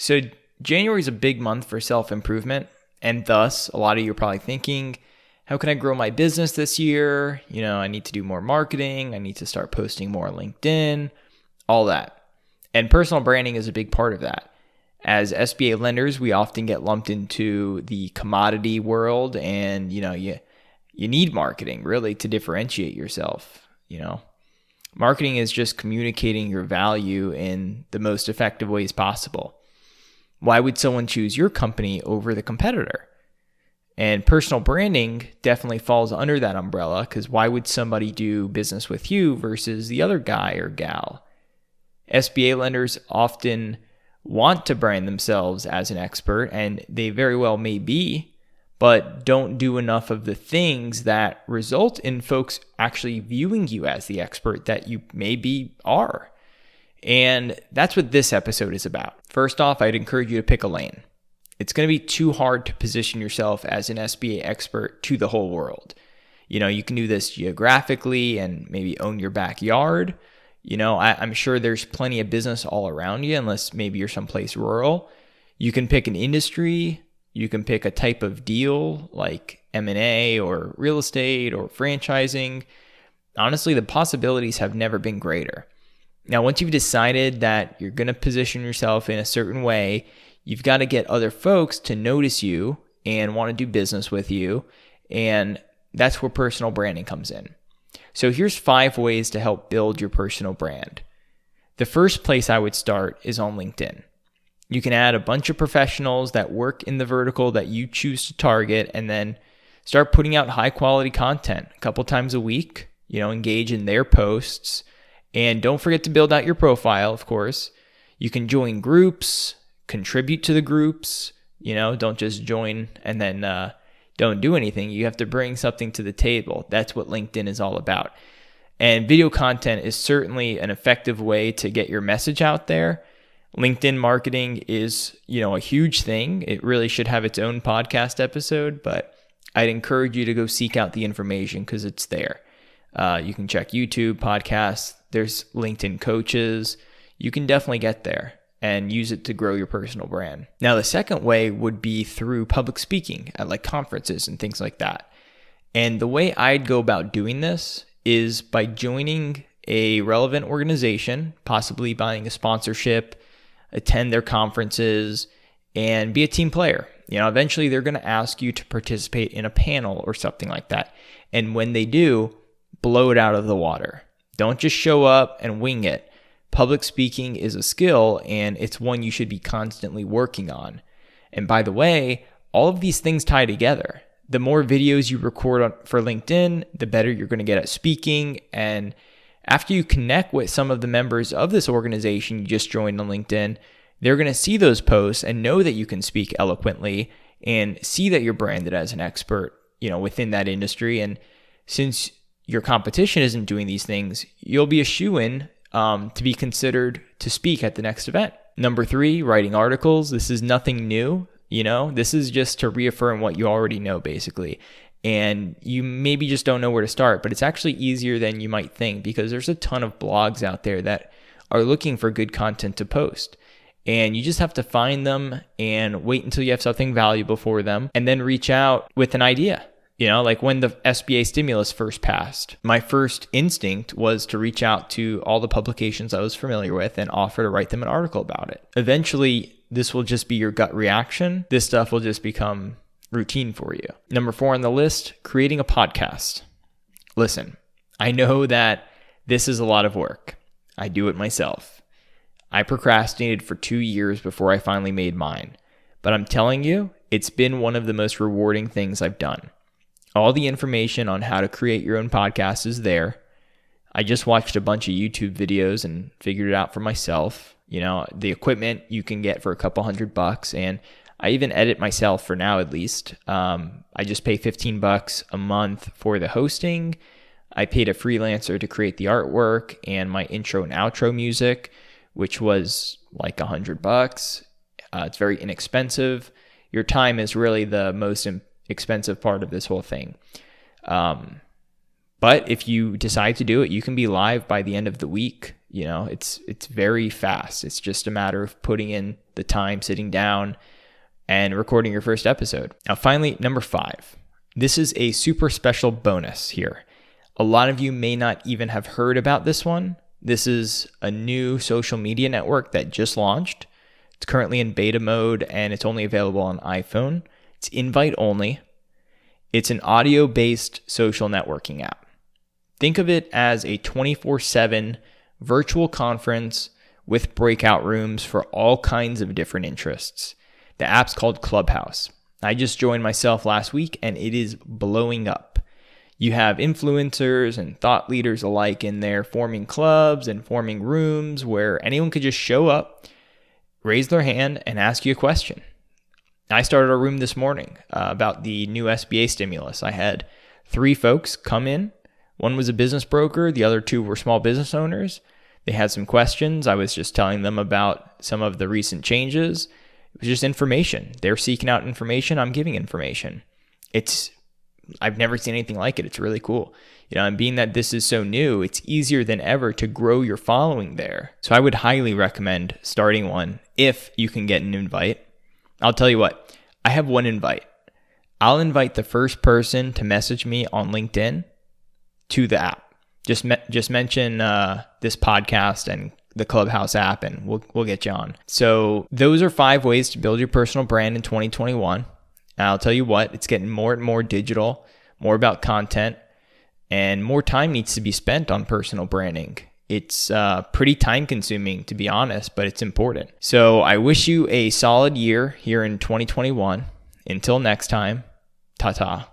So January is a big month for self-improvement, and thus a lot of you are probably thinking, how can I grow my business this year? I need to do more marketing. I need to start posting more on LinkedIn, all that. And personal branding is a big part of that. As SBA lenders, we often get lumped into the commodity world, and you need marketing really to differentiate yourself. Marketing is just communicating your value in the most effective ways possible. Why would someone choose your company over the competitor? And personal branding definitely falls under that umbrella, because why would somebody do business with you versus the other guy or gal? SBA lenders often want to brand themselves as an expert, and they very well may be, but don't do enough of the things that result in folks actually viewing you as the expert that you maybe are. And that's what this episode is about. First off, I'd encourage you to pick a lane. It's going to be too hard to position yourself as an SBA expert to the whole world. You can do this geographically and maybe own your backyard. I'm sure there's plenty of business all around you, unless maybe you're someplace rural. You can pick an industry. You can pick a type of deal like M&A or real estate or franchising. Honestly, the possibilities have never been greater. Now, once you've decided that you're going to position yourself in a certain way, you've got to get other folks to notice you and want to do business with you. And that's where personal branding comes in. So here's 5 ways to help build your personal brand. The first place I would start is on LinkedIn. You can add a bunch of professionals that work in the vertical that you choose to target, and then start putting out high quality content a couple times a week. Engage in their posts. And don't forget to build out your profile, of course. You can join groups, contribute to the groups. Don't just join and then don't do anything. You have to bring something to the table. That's what LinkedIn is all about. And video content is certainly an effective way to get your message out there. LinkedIn marketing is, a huge thing. It really should have its own podcast episode, but I'd encourage you to go seek out the information because it's there. You can check YouTube, podcasts. There's LinkedIn coaches. You can definitely get there and use it to grow your personal brand. Now, the second way would be through public speaking at like conferences and things like that. And the way I'd go about doing this is by joining a relevant organization, possibly buying a sponsorship, attend their conferences, and be a team player. Eventually they're going to ask you to participate in a panel or something like that. And when they do, blow it out of the water. Don't just show up and wing it. Public speaking is a skill, and it's one you should be constantly working on. And by the way, all of these things tie together. The more videos you record for LinkedIn, the better you're going to get at speaking. And after you connect with some of the members of this organization you just joined on LinkedIn, they're going to see those posts and know that you can speak eloquently and see that you're branded as an expert, within that industry. And since your competition isn't doing these things, you'll be a shoo-in to be considered to speak at the next event. Number 3, writing articles. This is nothing new. This is just to reaffirm what you already know, basically. And you maybe just don't know where to start, but it's actually easier than you might think, because there's a ton of blogs out there that are looking for good content to post. And you just have to find them and wait until you have something valuable for them, and then reach out with an idea. Like when the SBA stimulus first passed, my first instinct was to reach out to all the publications I was familiar with and offer to write them an article about it. Eventually, this will just be your gut reaction. This stuff will just become routine for you. Number 4 on the list, creating a podcast. Listen, I know that this is a lot of work. I do it myself. I procrastinated for 2 years before I finally made mine. But I'm telling you, it's been one of the most rewarding things I've done. All the information on how to create your own podcast is there. I just watched a bunch of YouTube videos and figured it out for myself. The equipment you can get for a couple $100, and I even edit myself for now, at least. I just pay $15 a month for the hosting. I paid a freelancer to create the artwork and my intro and outro music, which was like $100. It's very inexpensive. Your time is really the most expensive part of this whole thing. But if you decide to do it, you can be live by the end of the week It's very fast. It's just a matter of putting in the time, sitting down, and recording your first episode. Now, finally, number 5. This is a super special bonus here. A lot of you may not even have heard about this one. This is a new social media network that just launched. It's currently in beta mode and it's only available on iPhone. It's invite only. It's an audio-based social networking app. Think of it as a 24/7 virtual conference with breakout rooms for all kinds of different interests. The app's called Clubhouse. I just joined myself last week and it is blowing up. You have influencers and thought leaders alike in there forming clubs and forming rooms where anyone could just show up, raise their hand, and ask you a question. I started a room this morning about the new SBA stimulus. I had 3 folks come in. One was a business broker. The other 2 were small business owners. They had some questions. I was just telling them about some of the recent changes. It was just information. They're seeking out information. I'm giving information. I've never seen anything like it. It's really cool. And being that this is so new, it's easier than ever to grow your following there. So I would highly recommend starting one if you can get an invite. I'll tell you what, I have one invite. I'll invite the first person to message me on LinkedIn to the app. Just mention this podcast and the Clubhouse app, and we'll get you on. So those are 5 ways to build your personal brand in 2021. And I'll tell you what, it's getting more and more digital, more about content, and more time needs to be spent on personal branding. It's pretty time consuming, to be honest, but it's important. So I wish you a solid year here in 2021. Until next time, ta-ta.